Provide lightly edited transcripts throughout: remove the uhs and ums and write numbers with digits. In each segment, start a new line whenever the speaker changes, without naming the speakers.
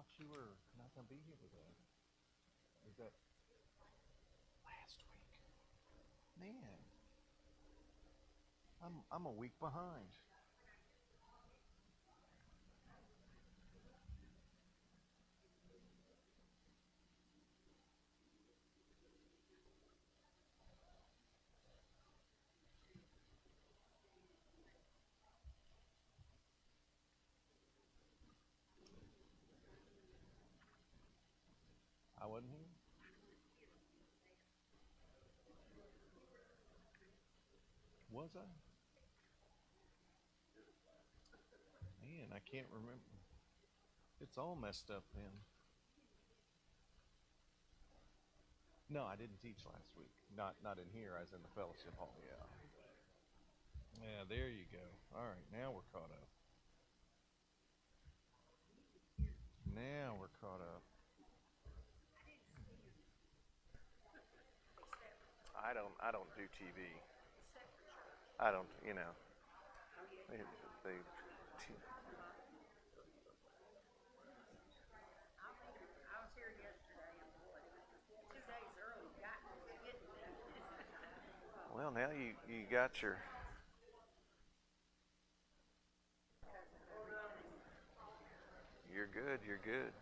thought you were not going to be here today. Is that last week? Man, I'm a week behind. I wasn't here. Was I? Man, I can't remember. It's all messed up then. No, I didn't teach last week. Not in here. I was in the fellowship hall. Yeah. Yeah, there you go. All right, now we're caught up. Now we're caught up. I don't do TV. I don't, they well, now you got your. You're good. You're good.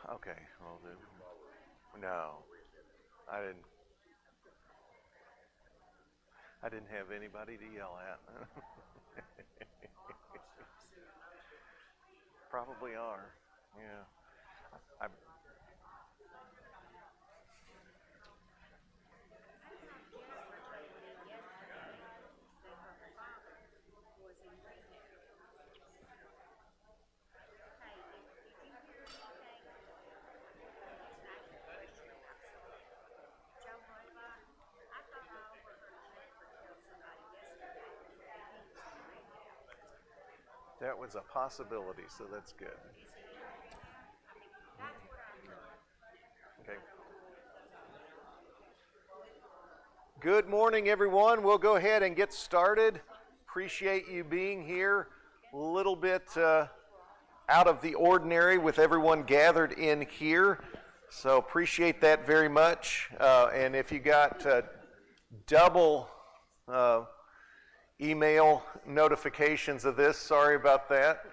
Okay, I'll do. No, I didn't. I didn't have anybody to yell at. Probably are. Yeah. I That was a possibility, so that's good. Okay. Good morning, everyone. We'll go ahead and get started. Appreciate you being here. A little bit out of the ordinary with everyone gathered in here. So appreciate that very much. And if you got double email notifications of this, sorry about that.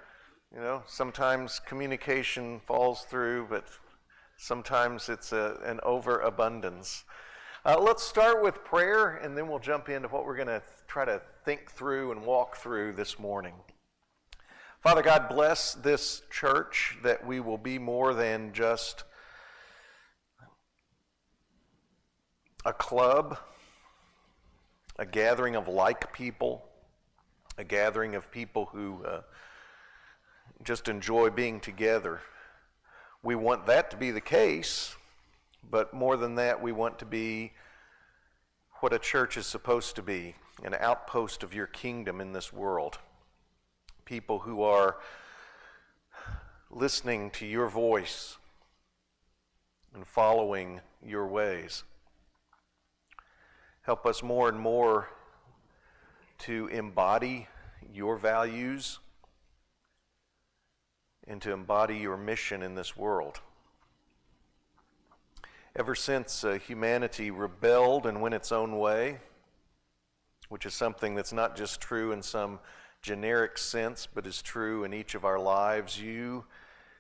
Sometimes communication falls through, but sometimes it's an overabundance. Let's start with prayer, and then we'll jump into what we're going to try to think through and walk through this morning. Father God, bless this church, that we will be more than just a club, a gathering of like people, a gathering of people who just enjoy being together. We want that to be the case, but more than that, we want to be what a church is supposed to be, an outpost of your kingdom in this world. People who are listening to your voice and following your ways. Help us more and more to embody your values and to embody your mission in this world. Ever since humanity rebelled and went its own way, which is something that's not just true in some generic sense, but is true in each of our lives, you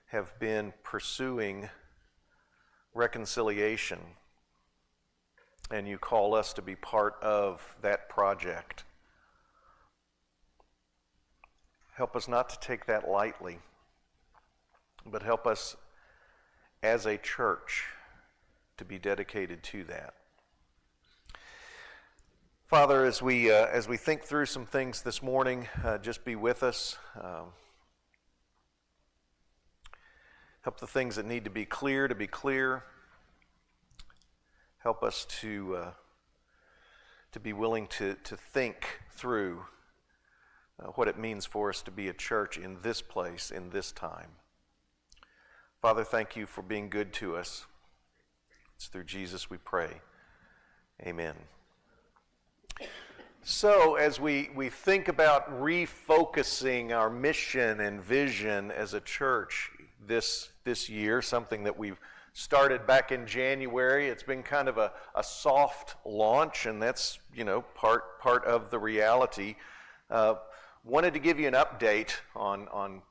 have been pursuing reconciliation, and you call us to be part of that project. Help us not to take that lightly, but help us as a church to be dedicated to that. Father, as we think through some things this morning, just be with us. Help the things that need to be clear. Help us to be willing to think through what it means for us to be a church in this place, in this time. Father, thank you for being good to us. It's through Jesus we pray. Amen. So, as we think about refocusing our mission and vision as a church this year, something that we've started back in January, it's been kind of a soft launch, and that's, part of the reality. Wanted to give you an update on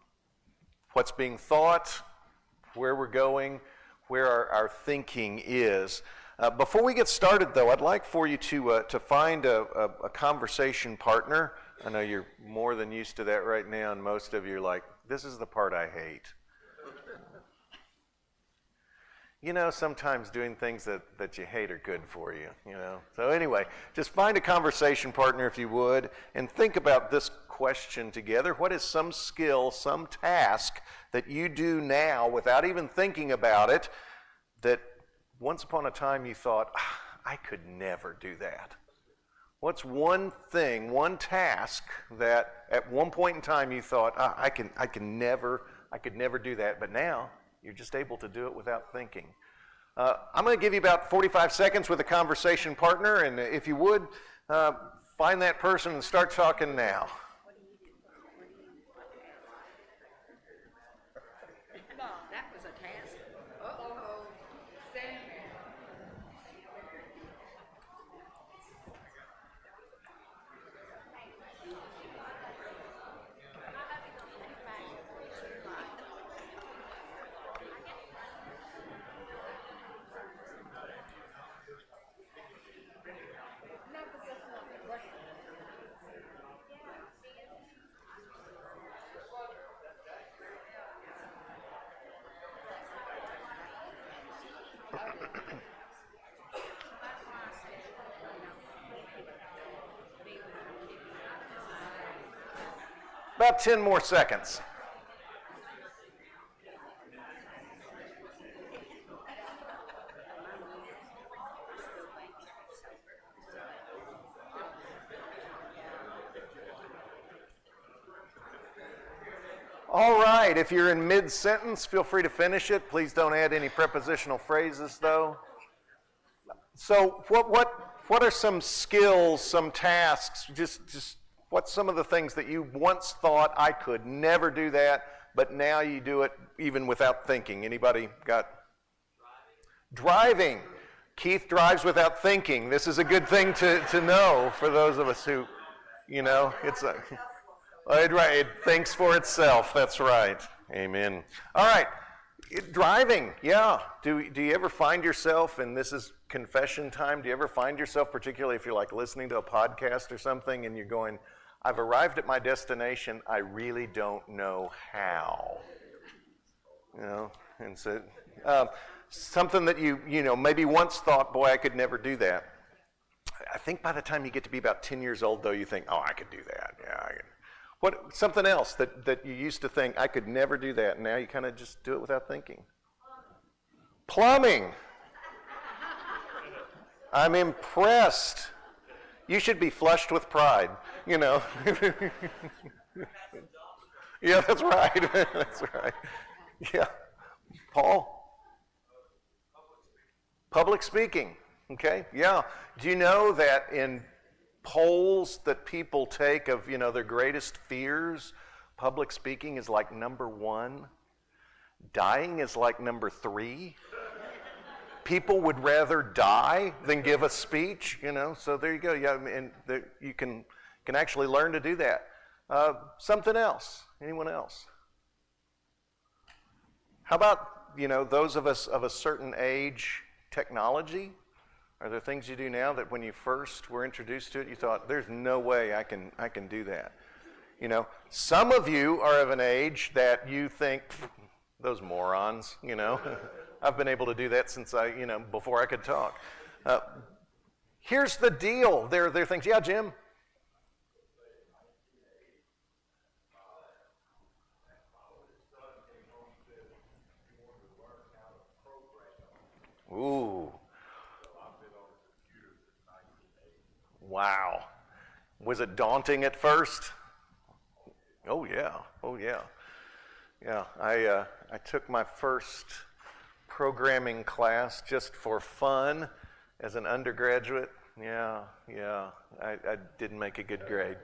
what's being thought, where we're going, where our thinking is. Before we get started, though, I'd like for you to find a conversation partner. I know you're more than used to that right now, and most of you are like, this is the part I hate. Sometimes doing things that you hate are good for you, So anyway, just find a conversation partner if you would, and think about this question together. What is some skill, some task that you do now without even thinking about it that once upon a time you thought, I could never do that? What's one thing, one task that at one point in time you thought, I could never do that, but now you're just able to do it without thinking? I'm going to give you about 45 seconds with a conversation partner, and if you would, find that person and start talking now.
No, that was a task. Uh-oh.
About 10 more seconds. All right, if you're in mid-sentence, feel free to finish it. Please don't add any prepositional phrases, though. So what are some skills, some tasks, just what's some of the things that you once thought, I could never do that, but now you do it even without thinking? Anybody got? Driving. Keith drives without thinking. This is a good thing to know for those of us who, it's a... Right, it thinks for itself. That's right. Amen. All right, driving. Yeah. Do you ever find yourself, and this is confession time, do you ever find yourself, particularly if you're like listening to a podcast or something, and you're going, I've arrived at my destination, I really don't know how. And so something that you maybe once thought, boy, I could never do that. I think by the time you get to be about 10 years old, though, you think, oh, I could do that. Yeah, I could. Something else that you used to think, I could never do that, and now you kind of just do it without thinking. Plumbing. I'm impressed. You should be flushed with pride, Yeah, that's right. That's right. Yeah. Paul? Public speaking. Okay, yeah. Do you know that in polls that people take of, their greatest fears, public speaking is like number 1. Dying is like number 3. People would rather die than give a speech, So there you go. Yeah, and you can actually learn to do that. Something else? Anyone else? How about, those of us of a certain age, technology? Are there things you do now that when you first were introduced to it, you thought, there's no way I can do that? Some of you are of an age that you think, those morons, I've been able to do that since before I could talk. Here's the deal. There are things, yeah, Jim? Ooh. Wow. Was it daunting at first? Oh yeah. Yeah, I took my first programming class just for fun as an undergraduate. Yeah. I didn't make a good grade.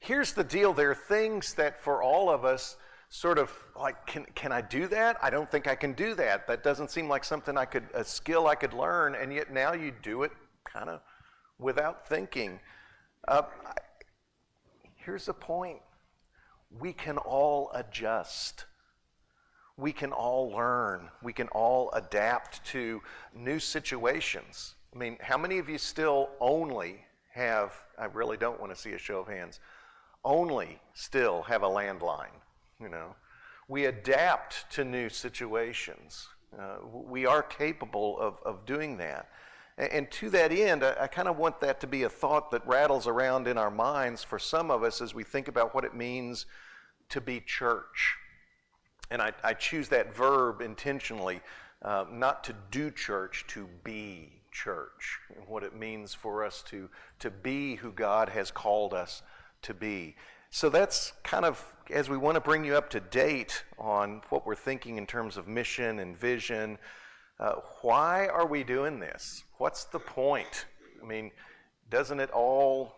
Here's the deal. There are things that for all of us sort of like, can I do that? I don't think I can do that. That doesn't seem like something a skill I could learn, and yet now you do it kind of without thinking. Here's the point. We can all adjust. We can all learn. We can all adapt to new situations. I mean, how many of you still only have, I really don't want to see a show of hands, only still have a landline? You know, we adapt to new situations. We are capable of doing that. And to that end, I kind of want that to be a thought that rattles around in our minds for some of us as we think about what it means to be church. And I choose that verb intentionally, not to do church, to be church, and what it means for us to be who God has called us to be. So that's kind of, as we want to bring you up to date on what we're thinking in terms of mission and vision, why are we doing this? What's the point? I mean, doesn't it all,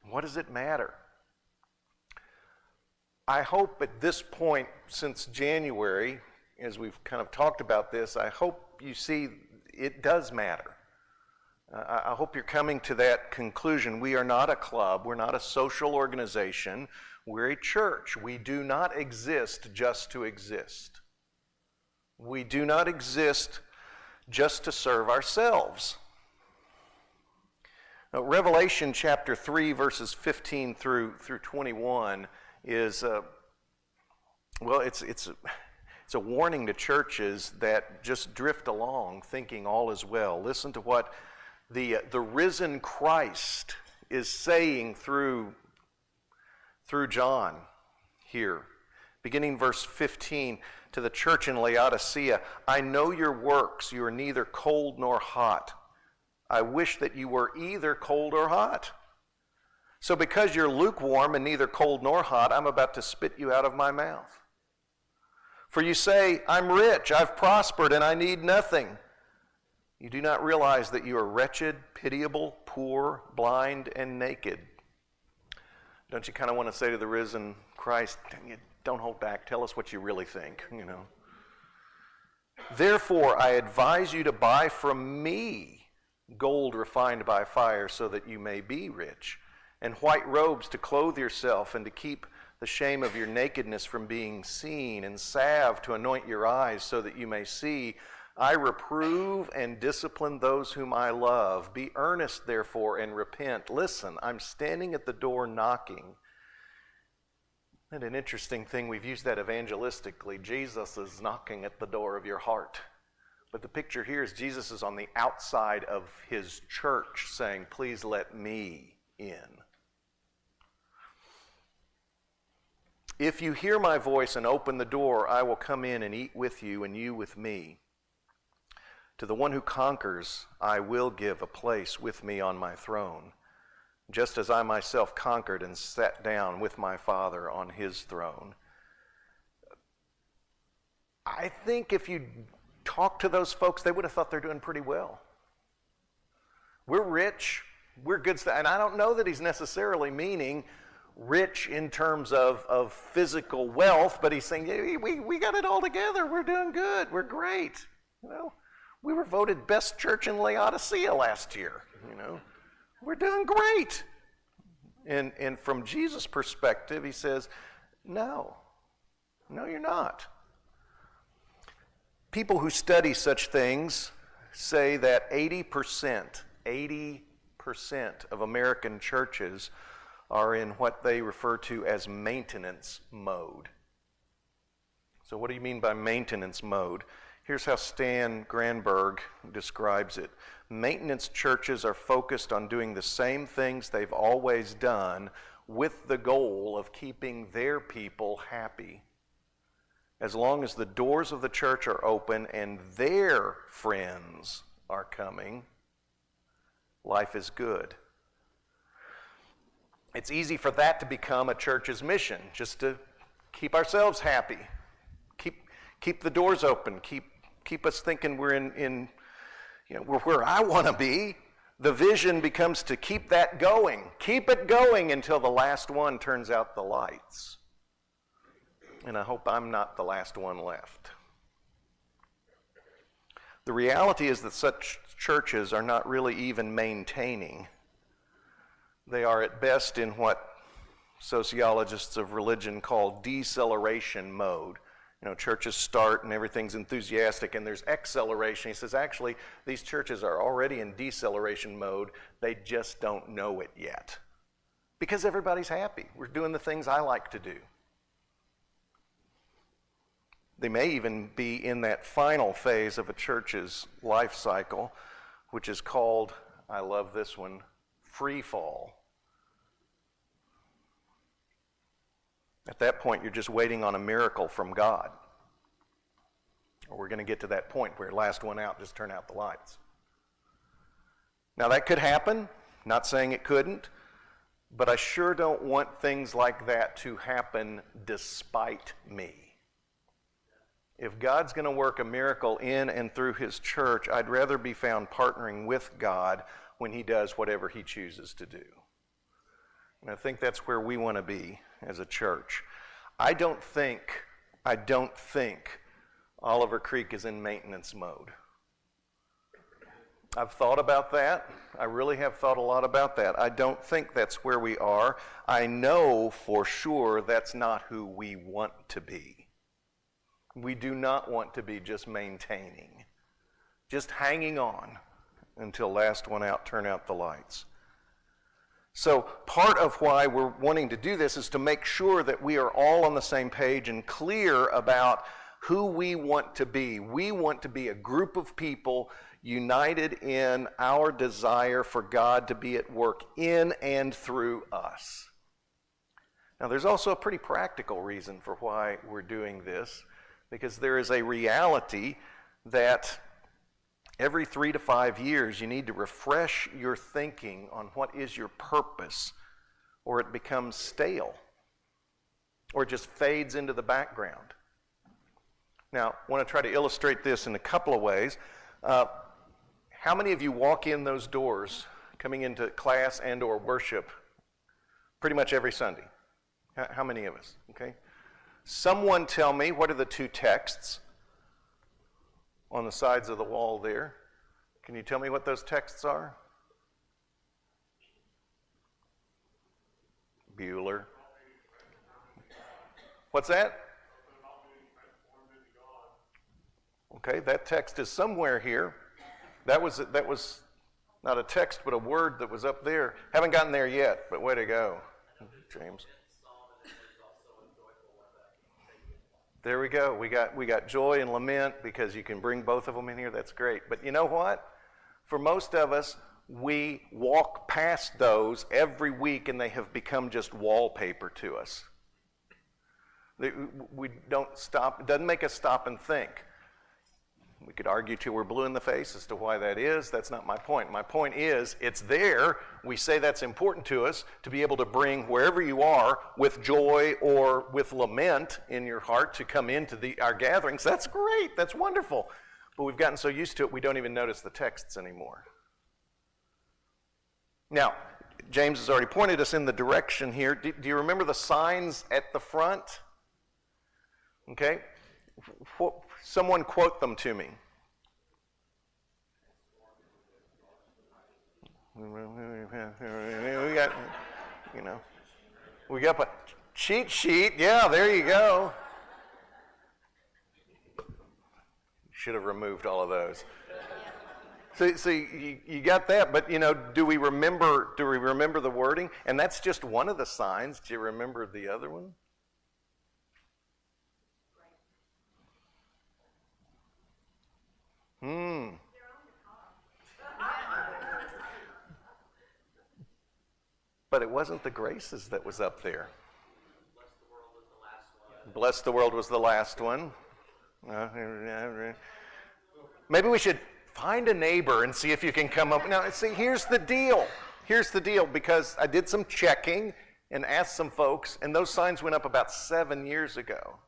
what does it matter? I hope at this point, since January, as we've kind of talked about this, I hope you see it does matter. I hope you're coming to that conclusion. We are not a club. We're not a social organization. We're a church. We do not exist just to exist. We do not exist just to serve ourselves. Now, Revelation chapter 3, verses 15 through 21 is, it's a warning to churches that just drift along thinking all is well. Listen to what the risen Christ is saying through John here. Beginning verse 15, to the church in Laodicea, I know your works. You are neither cold nor hot. I wish that you were either cold or hot. So because you're lukewarm and neither cold nor hot, I'm about to spit you out of my mouth. For you say, I'm rich, I've prospered, and I need nothing. You do not realize that you are wretched, pitiable, poor, blind, and naked. Don't you kind of want to say to the risen Christ, don't hold back, tell us what you really think, Therefore, I advise you to buy from me gold refined by fire so that you may be rich, and white robes to clothe yourself and to keep the shame of your nakedness from being seen, and salve to anoint your eyes so that you may see. I reprove and discipline those whom I love. Be earnest, therefore, and repent. Listen, I'm standing at the door knocking. And an interesting thing, we've used that evangelistically. Jesus is knocking at the door of your heart. But the picture here is Jesus is on the outside of his church saying, please let me in. If you hear my voice and open the door, I will come in and eat with you and you with me. To the one who conquers, I will give a place with me on my throne, just as I myself conquered and sat down with my Father on his throne. I think if you talk to those folks, they would have thought they're doing pretty well. We're rich, we're good stuff, and I don't know that he's necessarily meaning rich in terms of physical wealth, but he's saying, yeah, we got it all together, we're doing good, we're great. We were voted best church in Laodicea last year, We're doing great. And from Jesus' perspective, he says, no, you're not. People who study such things say that 80% of American churches are in what they refer to as maintenance mode. So what do you mean by maintenance mode? Here's how Stan Granberg describes it. Maintenance churches are focused on doing the same things they've always done with the goal of keeping their people happy. As long as the doors of the church are open and their friends are coming, life is good. It's easy for that to become a church's mission, just to keep ourselves happy, keep the doors open, keep us thinking we're in where I want to be. The vision becomes to keep that going. Keep it going until the last one turns out the lights. And I hope I'm not the last one left. The reality is that such churches are not really even maintaining. They are at best in what sociologists of religion call deceleration mode. Churches start and everything's enthusiastic and there's acceleration. He says, actually, these churches are already in deceleration mode. They just don't know it yet. Because everybody's happy. We're doing the things I like to do. They may even be in that final phase of a church's life cycle, which is called, I love this one, free fall. At that point, you're just waiting on a miracle from God. Or we're going to get to that point where last one out, just turn out the lights. Now that could happen, not saying it couldn't, but I sure don't want things like that to happen despite me. If God's going to work a miracle in and through His church, I'd rather be found partnering with God when He does whatever He chooses to do. And I think that's where we want to be as a church. I don't think Oliver Creek is in maintenance mode. I've thought about that. I really have thought a lot about that. I don't think that's where we are. I know for sure that's not who we want to be. We do not want to be just maintaining, just hanging on until last one out, turn out the lights. So part of why we're wanting to do this is to make sure that we are all on the same page and clear about who we want to be. We want to be a group of people united in our desire for God to be at work in and through us. Now, there's also a pretty practical reason for why we're doing this, because there is a reality that every 3 to 5 years, you need to refresh your thinking on what is your purpose, or it becomes stale, or it just fades into the background. Now, I want to try to illustrate this in a couple of ways. How many of you walk in those doors coming into class and or worship pretty much every Sunday? How many of us? Okay. Someone tell me, what are the two texts on the sides of the wall there? Can you tell me what those texts are? Bueller. What's that? Okay, that text is somewhere here. That was not a text, but a word that was up there. Haven't gotten there yet, but way to go, James. There we go. We got joy and lament because you can bring both of them in here. That's great. But you know what? For most of us, we walk past those every week and they have become just wallpaper to us. We don't stop. It doesn't make us stop and think. We could argue till we're blue in the face as to why that is. That's not my point. My point is, it's there. We say that's important to us to be able to bring wherever you are with joy or with lament in your heart to come into our gatherings. That's great. That's wonderful. But we've gotten so used to it, we don't even notice the texts anymore. Now, James has already pointed us in the direction here. Do you remember the signs at the front? Okay. Someone quote them to me. We got a cheat sheet. Yeah, there you go. Should have removed all of those. So you got that, but do we remember the wording? And that's just one of the signs. Do you remember the other one? But it wasn't the graces that was up there. Bless the world was the last one. Maybe we should find a neighbor and see if you can come up. Now, see, here's the deal. Here's the deal, because I did some checking and asked some folks, and those signs went up about 7 years ago.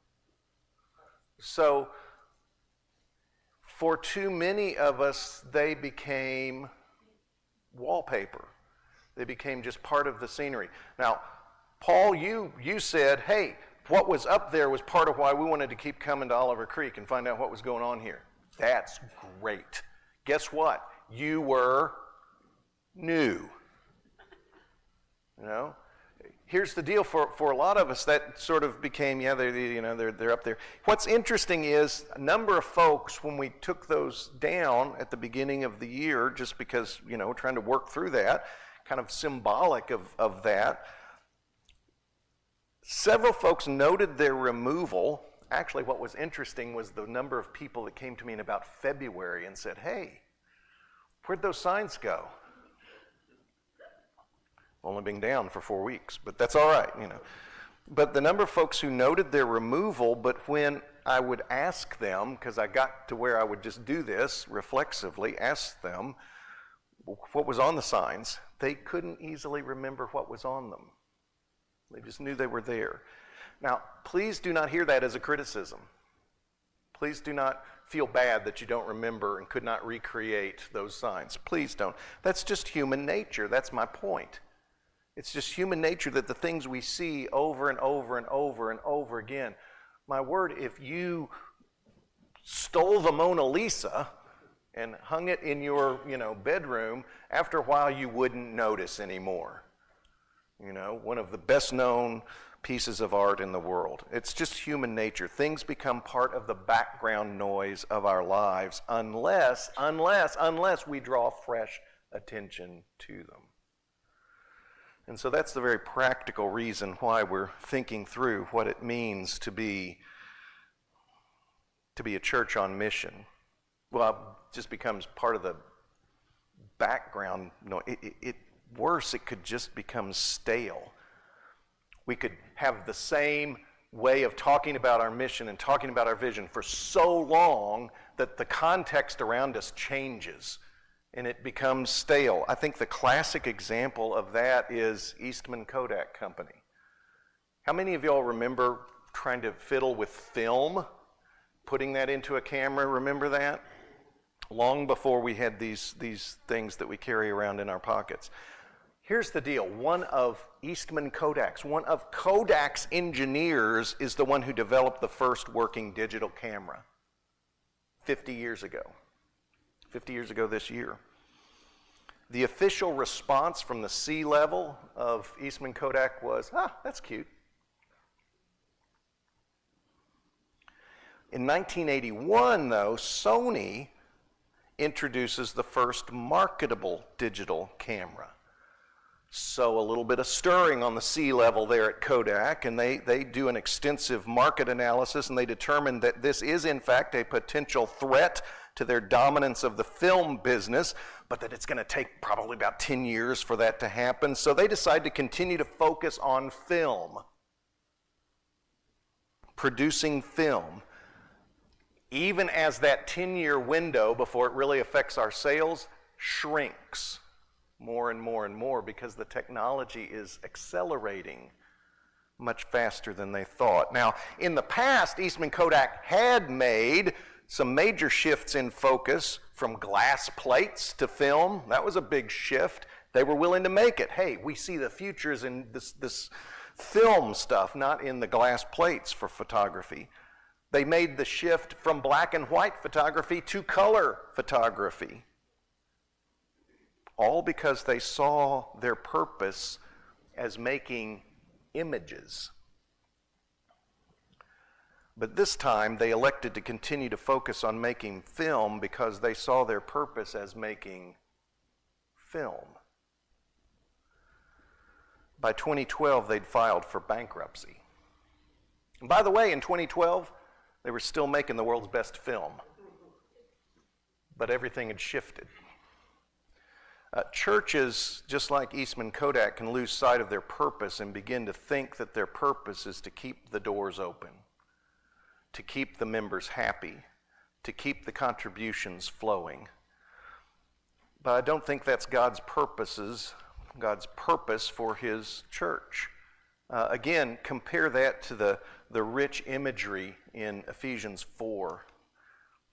So for too many of us, they became wallpaper. They became just part of the scenery. Now, Paul, you said, hey, what was up there was part of why we wanted to keep coming to Oliver Creek and find out what was going on here. That's great. Guess what? You were new. You know? Here's the deal, for a lot of us, that sort of became, they're up there. What's interesting is a number of folks, when we took those down at the beginning of the year, just because, trying to work through that, kind of symbolic of that, several folks noted their removal. Actually, what was interesting was the number of people that came to me in about February and said, hey, where'd those signs go? Only being down for 4 weeks, but that's all right, But the number of folks who noted their removal, but when I would ask them, because I got to where I would just do this reflexively, ask them what was on the signs, they couldn't easily remember what was on them. They just knew they were there. Now, please do not hear that as a criticism. Please do not feel bad that you don't remember and could not recreate those signs. Please don't. That's just human nature. That's my point. It's just human nature that the things we see over and over and over and over again. My word, if you stole the Mona Lisa and hung it in your, bedroom, after a while you wouldn't notice anymore. One of the best known pieces of art in the world. It's just human nature. Things become part of the background noise of our lives unless we draw fresh attention to them. And so that's the very practical reason why we're thinking through what it means to be a church on mission. Well, it just becomes part of the background. Worse, it could just become stale. We could have the same way of talking about our mission and talking about our vision for so long that the context around us changes and it becomes stale. I think the classic example of that is Eastman Kodak Company. How many of y'all remember trying to fiddle with film, putting that into a camera? Remember that? Long before we had these things that we carry around in our pockets. Here's the deal. One of Kodak's engineers is the one who developed the first working digital camera 50 years ago. 50 years ago this year. The official response from the C-level of Eastman Kodak was, that's cute. In 1981, though, Sony introduces the first marketable digital camera. So a little bit of stirring on the C-level there at Kodak, and they do an extensive market analysis, and they determine that this is in fact a potential threat to their dominance of the film business, but that it's going to take probably about 10 years for that to happen. So they decide to continue to focus on film, producing film, even as that 10-year window before it really affects our sales shrinks more and more and more because the technology is accelerating much faster than they thought. Now, in the past, Eastman Kodak had made some major shifts in focus from glass plates to film. That was a big shift. They were willing to make it. Hey, we see the futures in this film stuff, not in the glass plates for photography. They made the shift from black and white photography to color photography. All because they saw their purpose as making images. But this time, they elected to continue to focus on making film because they saw their purpose as making film. By 2012, they'd filed for bankruptcy. And by the way, in 2012, they were still making the world's best film. But everything had shifted. Churches, just like Eastman Kodak, can lose sight of their purpose and begin to think that their purpose is to keep the doors open, to keep the members happy, to keep the contributions flowing. But I don't think that's God's purpose for his church. Again, compare that to the rich imagery in Ephesians 4.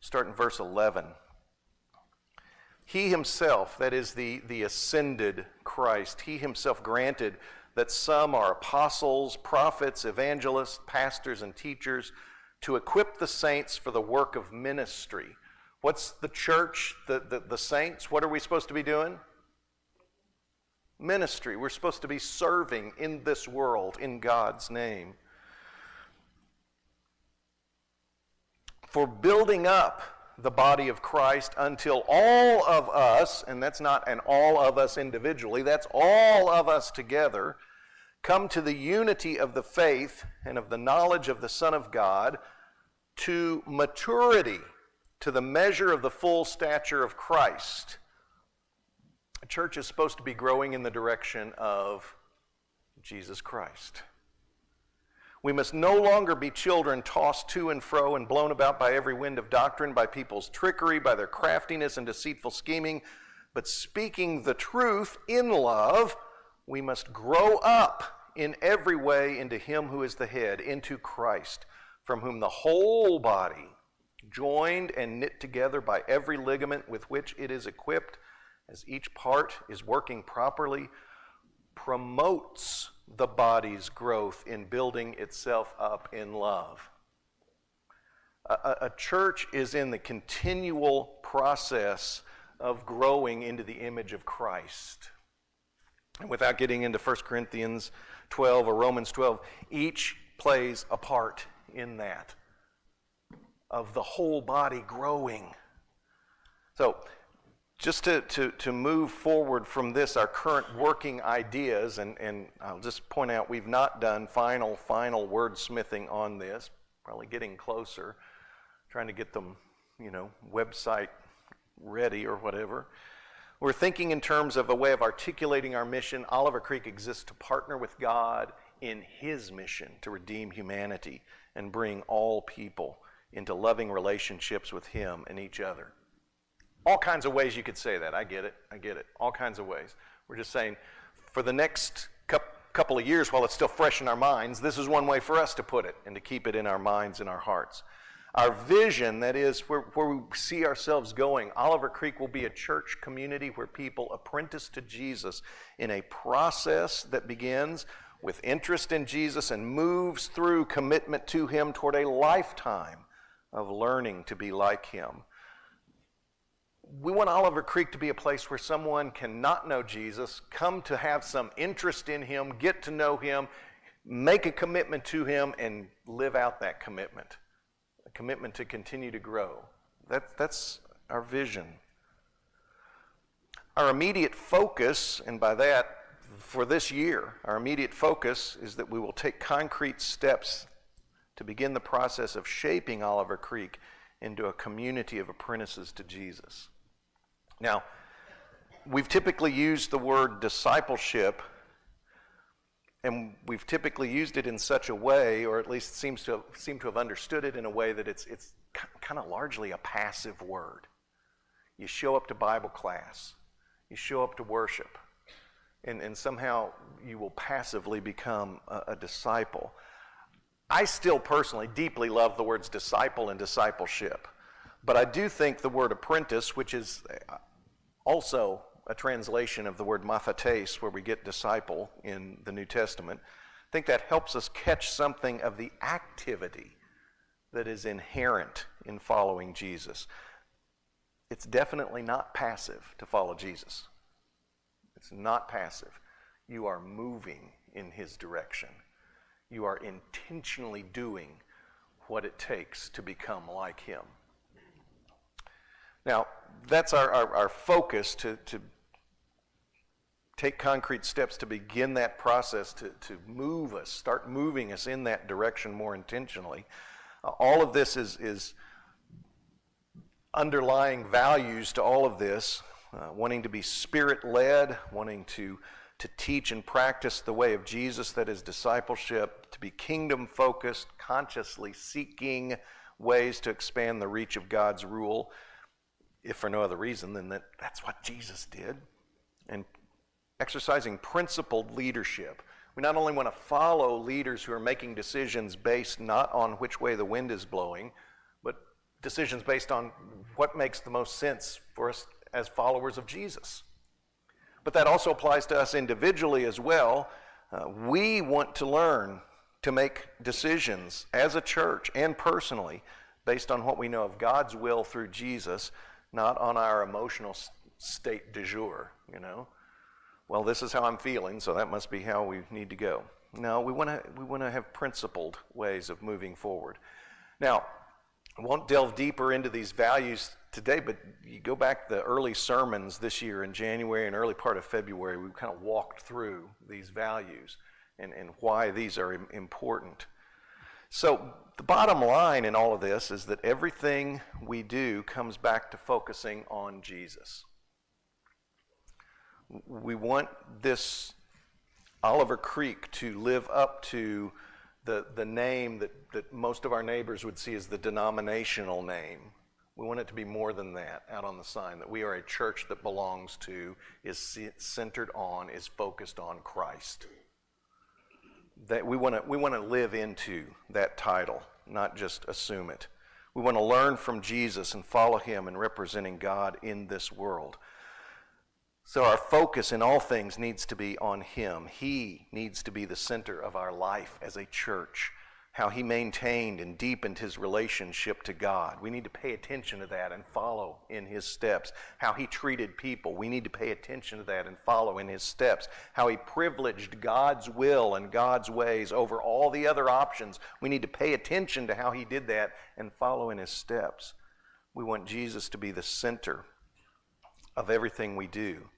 Start in verse 11. He himself, that is the ascended Christ, he himself granted that some are apostles, prophets, evangelists, pastors, and teachers to equip the saints for the work of ministry. What's the church, the saints? What are we supposed to be doing? Ministry. We're supposed to be serving in this world in God's name. For building up the body of Christ until all of us, and that's not an all of us individually, that's all of us together, come to the unity of the faith and of the knowledge of the Son of God, to maturity, to the measure of the full stature of Christ. A church is supposed to be growing in the direction of Jesus Christ. We must no longer be children tossed to and fro and blown about by every wind of doctrine, by people's trickery, by their craftiness and deceitful scheming, but speaking the truth in love, we must grow up in every way into him who is the head, into Christ, from whom the whole body, joined and knit together by every ligament with which it is equipped, as each part is working properly, promotes the body's growth in building itself up in love. A church is in the continual process of growing into the image of Christ. And without getting into 1 Corinthians 12 or Romans 12, each plays a part in that, of the whole body growing. So, just to move forward from this, our current working ideas, and I'll just point out we've not done final wordsmithing on this, probably getting closer, trying to get them, website ready or whatever. We're thinking in terms of a way of articulating our mission. Oliver Creek exists to partner with God in his mission to redeem humanity and bring all people into loving relationships with him and each other. All kinds of ways you could say that. I get it. All kinds of ways. We're just saying, for the next couple of years, while it's still fresh in our minds, this is one way for us to put it and to keep it in our minds and our hearts. Our vision, that is, where we see ourselves going, Oliver Creek will be a church community where people apprentice to Jesus in a process that begins with interest in Jesus and moves through commitment to him toward a lifetime of learning to be like him. We want Oliver Creek to be a place where someone can not know Jesus, come to have some interest in him, get to know him, make a commitment to him, and live out that commitment. A commitment to continue to grow. That's our vision. Our immediate focus, and by that, for this year, our immediate focus is that we will take concrete steps to begin the process of shaping Oliver Creek into a community of apprentices to Jesus. Now, we've typically used the word discipleship, and we've typically used it in such a way, or at least seem to have understood it in a way that it's kind of largely a passive word. You show up to Bible class, you show up to worship, and somehow you will passively become a disciple. I still personally deeply love the words disciple and discipleship, but I do think the word apprentice, which is also a translation of the word mathetes, where we get disciple in the New Testament, I think that helps us catch something of the activity that is inherent in following Jesus. It's definitely not passive to follow Jesus. It's not passive. You are moving in his direction. You are intentionally doing what it takes to become like him. Now, that's our focus, to take concrete steps to begin that process, to move us, start moving us in that direction more intentionally. All of this is underlying values to all of this, wanting to be Spirit-led, wanting to teach and practice the way of Jesus, that is discipleship, to be kingdom-focused, consciously seeking ways to expand the reach of God's rule, if for no other reason than that's what Jesus did. And exercising principled leadership. We not only want to follow leaders who are making decisions based not on which way the wind is blowing, but decisions based on what makes the most sense for us as followers of Jesus. But that also applies to us individually as well. We want to learn to make decisions as a church and personally based on what we know of God's will through Jesus, not on our emotional state du jour, Well, this is how I'm feeling, so that must be how we need to go. No, we want to have principled ways of moving forward. Now, I won't delve deeper into these values today, but you go back to the early sermons this year in January and early part of February, we kind of walked through these values and why these are important. So the bottom line in all of this is that everything we do comes back to focusing on Jesus. We want this Oliver Creek to live up to the name that most of our neighbors would see as the denominational name. We want it to be more than that out on the sign, that we are a church that belongs to, is centered on, is focused on Christ. That we want to live into that title, not just assume it. We want to learn from Jesus and follow him in representing God in this world. So our focus in all things needs to be on him. He needs to be the center of our life as a church, how he maintained and deepened his relationship to God. We need to pay attention to that and follow in his steps. How he treated people. We need to pay attention to that and follow in his steps. How he privileged God's will and God's ways over all the other options. We need to pay attention to how he did that and follow in his steps. We want Jesus to be the center of everything we do.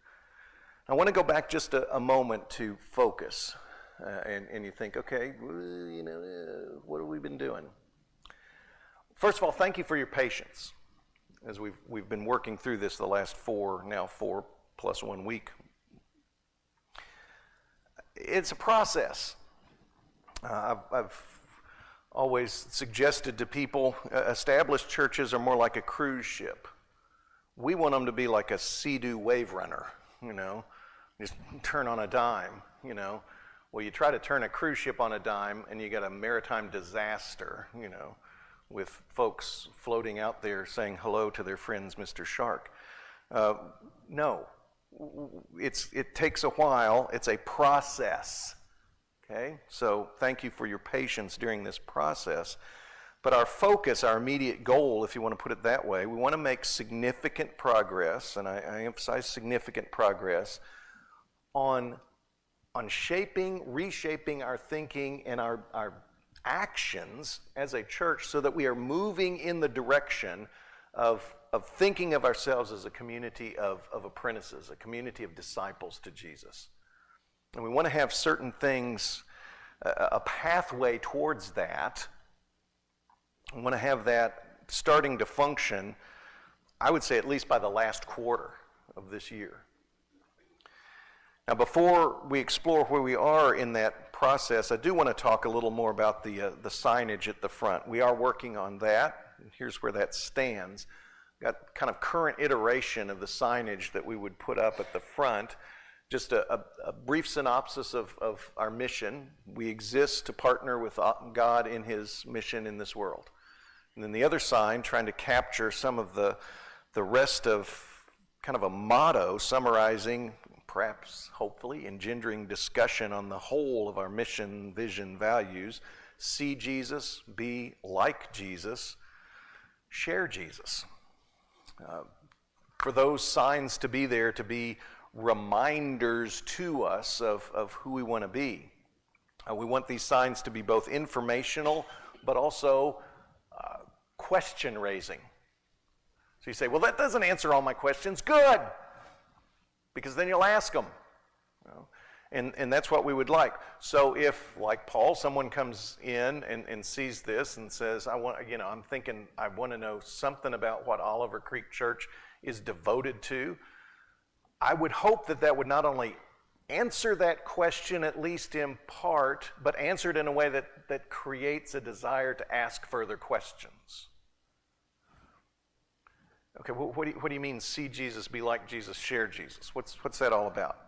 I want to go back just a moment to focus. And you think, okay, what have we been doing? First of all, thank you for your patience as we've been working through this the last 4 plus 1 week. It's a process. I've always suggested to people, established churches are more like a cruise ship. We want them to be like a Sea-Doo wave runner, just turn on a dime, Well, you try to turn a cruise ship on a dime and you get a maritime disaster, with folks floating out there saying hello to their friends, Mr. Shark. No, it takes a while. It's a process, okay? So thank you for your patience during this process. But our focus, our immediate goal, if you want to put it that way, we want to make significant progress, and I emphasize significant progress, on reshaping our thinking and our actions as a church so that we are moving in the direction of thinking of ourselves as a community of apprentices, a community of disciples to Jesus. And we want to have certain things, a pathway towards that. We want to have that starting to function, I would say at least by the last quarter of this year. Now, before we explore where we are in that process, I do want to talk a little more about the signage at the front. We are working on that. Here's where that stands. Got kind of current iteration of the signage that we would put up at the front. Just a brief synopsis of our mission. We exist to partner with God in his mission in this world. And then the other sign, trying to capture some of the rest of kind of a motto summarizing, perhaps, hopefully, engendering discussion on the whole of our mission, vision, values. See Jesus, be like Jesus, share Jesus. For those signs to be there, to be reminders to us of who we want to be. We want these signs to be both informational, but also question raising. So you say, well, that doesn't answer all my questions. Good! Because then you'll ask them. And that's what we would like. So if, like Paul, someone comes in and sees this and says, I'm thinking I want to know something about what Oliver Creek Church is devoted to, I would hope that would not only answer that question, at least in part, but answer it in a way that creates a desire to ask further questions. Okay, what do you mean, see Jesus, be like Jesus, share Jesus? What's that all about?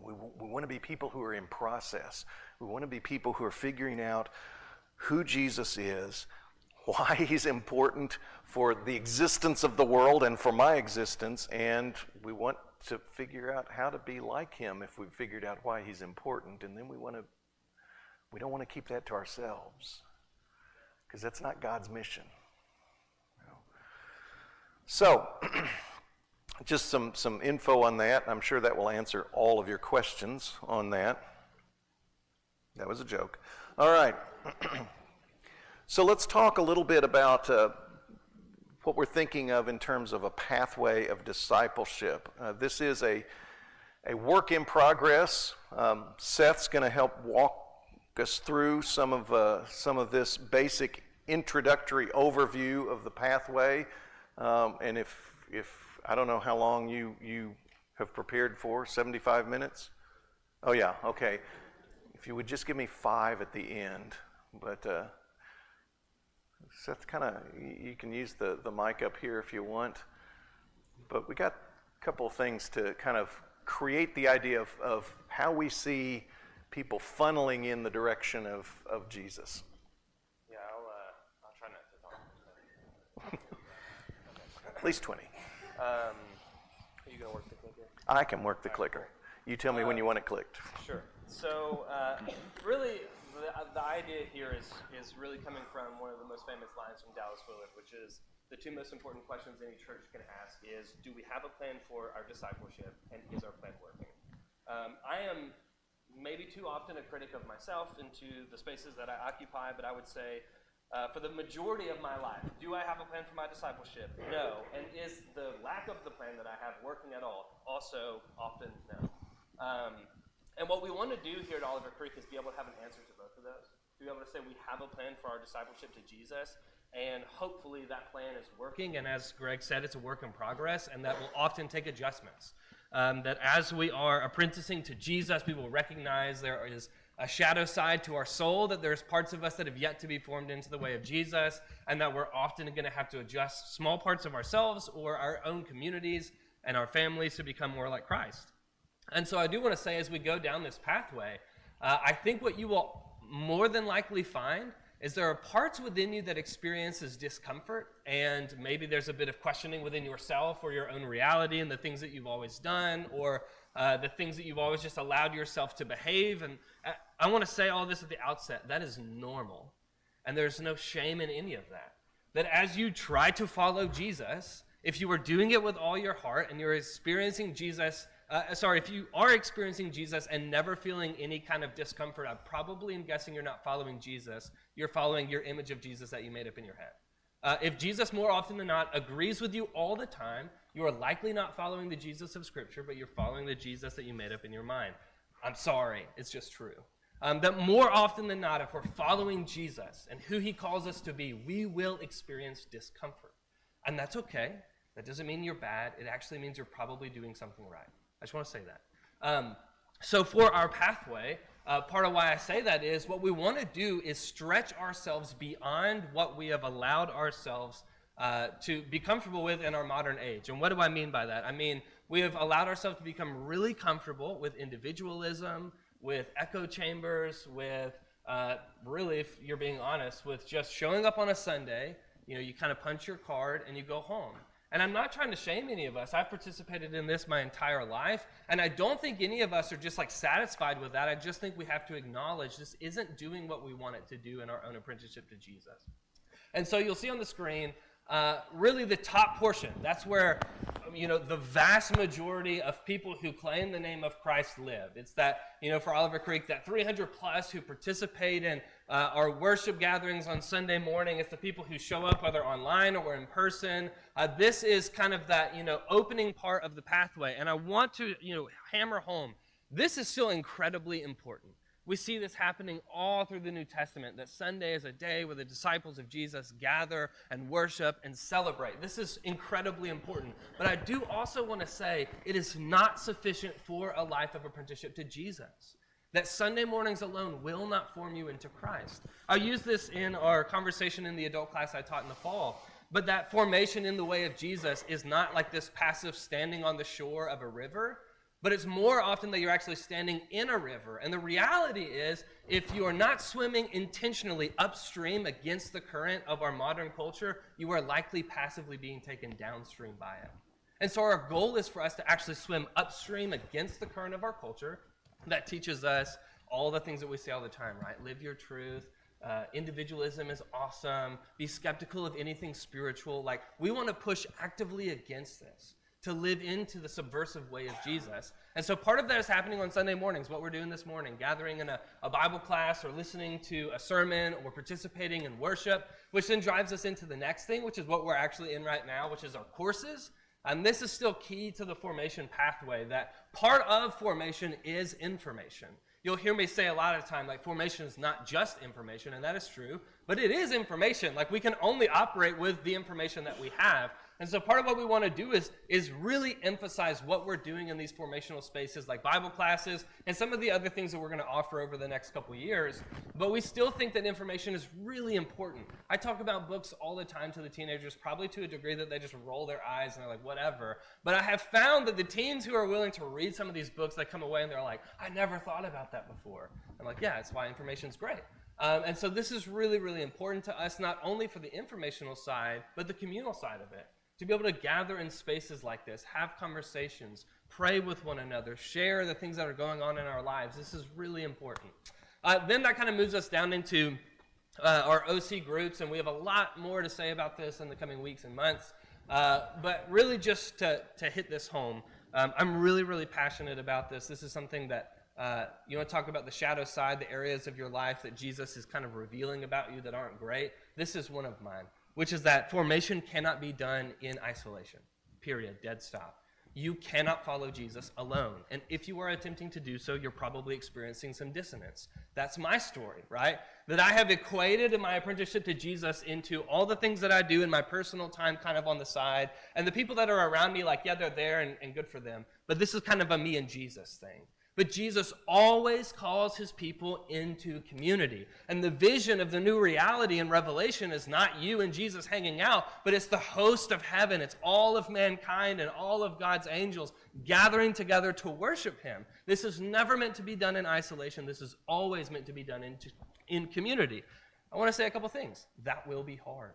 We want to be people who are in process. We want to be people who are figuring out who Jesus is, why he's important for the existence of the world and for my existence, and we want to figure out how to be like him if we've figured out why he's important, and then we don't want to keep that to ourselves, because that's not God's mission. So, just some info on that. I'm sure that will answer all of your questions on that. That was a joke. All right. So let's talk a little bit about what we're thinking of in terms of a pathway of discipleship. This is a work in progress. Seth's going to help walk us through some of this basic introductory overview of the pathway. And if I don't know how long you have prepared for, 75 minutes? Oh yeah, okay. If you would just give me 5 at the end, but Seth, you can use the mic up here if you want, but we got a couple of things to kind of create the idea of how we see people funneling in the direction of Jesus.
Yeah, I'll try not to talk.
At least 20.
Are you going to work the clicker?
I can work the clicker. You tell me when you want it clicked.
Sure. So, really, the idea here is really coming from one of the most famous lines from Dallas Willard, which is the 2 most important questions any church can ask is, do we have a plan for our discipleship, and is our plan working? I am maybe too often a critic of myself into the spaces that I occupy, but I would say for the majority of my life, do I have a plan for my discipleship? No. And is the lack of the plan that I have working at all? Also, often no. And what we want to do here at Oliver Creek is be able to have an answer to both of those. To be able to say we have a plan for our discipleship to Jesus, and hopefully that plan is working. And as Greg said, it's a work in progress, and that will often take adjustments. That as we are apprenticing to Jesus, we will recognize there is a shadow side to our soul, that there's parts of us that have yet to be formed into the way of Jesus, and that we're often going to have to adjust small parts of ourselves or our own communities and our families to become more like Christ. And so I do want to say, as we go down this pathway, I think what you will more than likely find is there are parts within you that experiences discomfort, and maybe there's a bit of questioning within yourself or your own reality and the things that you've always done, or the things that you've always just allowed yourself to behave. And I want to say all this at the outset. That is normal, and there's no shame in any of that. That as you try to follow Jesus, if you are doing it with all your heart and you're experiencing Jesus, if you are experiencing Jesus and never feeling any kind of discomfort, I probably am guessing you're not following Jesus. You're following your image of Jesus that you made up in your head. If Jesus more often than not agrees with you all the time, you are likely not following the Jesus of Scripture, but you're following the Jesus that you made up in your mind. I'm sorry, it's just true. That more often than not, if we're following Jesus and who he calls us to be, we will experience discomfort. And that's okay. That doesn't mean you're bad. It actually means you're probably doing something right. I just want to say that. So for our pathway, part of why I say that is what we want to do is stretch ourselves beyond what we have allowed ourselves to be comfortable with in our modern age. And what do I mean by that? I mean, we have allowed ourselves to become really comfortable with individualism, with echo chambers, with really, if you're being honest, with just showing up on a Sunday, you kind of punch your card and you go home. And I'm not trying to shame any of us. I've participated in this my entire life, and I don't think any of us are just satisfied with that. I just think we have to acknowledge this isn't doing what we want it to do in our own apprenticeship to Jesus. And so you'll see on the screen, really the top portion. That's where, the vast majority of people who claim the name of Christ live. It's that, for Oliver Creek, that 300 plus who participate in our worship gatherings on Sunday morning. It's the people who show up whether online or in person. This is kind of that, opening part of the pathway. And I want to, hammer home, this is still incredibly important. We see this happening all through the New Testament, that Sunday is a day where the disciples of Jesus gather and worship and celebrate. This is incredibly important. But I do also want to say it is not sufficient for a life of apprenticeship to Jesus. That Sunday mornings alone will not form you into Christ. I use this in our conversation in the adult class I taught in the fall. But that formation in the way of Jesus is not like this passive standing on the shore of a river.
but it's more often that you're actually standing in a river. And the reality is, if you are not swimming intentionally upstream against the current of our modern culture, you are likely passively being taken downstream by it. And so our goal is for us to actually swim upstream against the current of our culture that teaches us all the things that we say all the time, right? Live your truth. Individualism is awesome. Be skeptical of anything spiritual. Like, we want to push actively against this, to live into the subversive way of Jesus. And so part of that is happening on Sunday mornings, what we're doing this morning, gathering in a Bible class or listening to a sermon or participating in worship, which then drives us into the next thing, which is what we're actually in right now, which is our courses. And this is still key to the formation pathway, that part of formation is information. You'll hear me say a lot of the time, like, formation is not just information, and that is true, but it is information. Like, we can only operate with the information that we have. And so part of what we want to do is really emphasize what we're doing in these formational spaces, like Bible classes and some of the other things that we're going to offer over the next couple years. But we still think that information is really important. I talk about books all the time to the teenagers, probably to a degree that they just roll their eyes and they're like, whatever. But I have found that the teens who are willing to read some of these books, they come away and they're like, I never thought about that before. I'm like, yeah, that's why information's great. And so this is really, really important to us, not only for the informational side, but the communal side of it. To be able to gather in spaces like this, have conversations, pray with one another, share the things that are going on in our lives. This is really important. Then that kind of moves us down into our OC groups, and we have a lot more to say about this in the coming weeks and months. But really just to hit this home, I'm really, really passionate about this. This is something that you want to talk about the shadow side, the areas of your life that Jesus is kind of revealing about you that aren't great. This is one of mine, which is that formation cannot be done in isolation. Period. Dead stop. You cannot follow Jesus alone. And if you are attempting to do so, you're probably experiencing some dissonance. That's my story, right? That I have equated my apprenticeship to Jesus into all the things that I do in my personal time kind of on the side. And the people that are around me, like, yeah, they're there and good for them. But this is kind of a me and Jesus thing. But Jesus always calls his people into community. And the vision of the new reality in Revelation is not you and Jesus hanging out, but it's the host of heaven. It's all of mankind and all of God's angels gathering together to worship him. This is never meant to be done in isolation. This is always meant to be done in community. I want to say a couple things. That will be hard.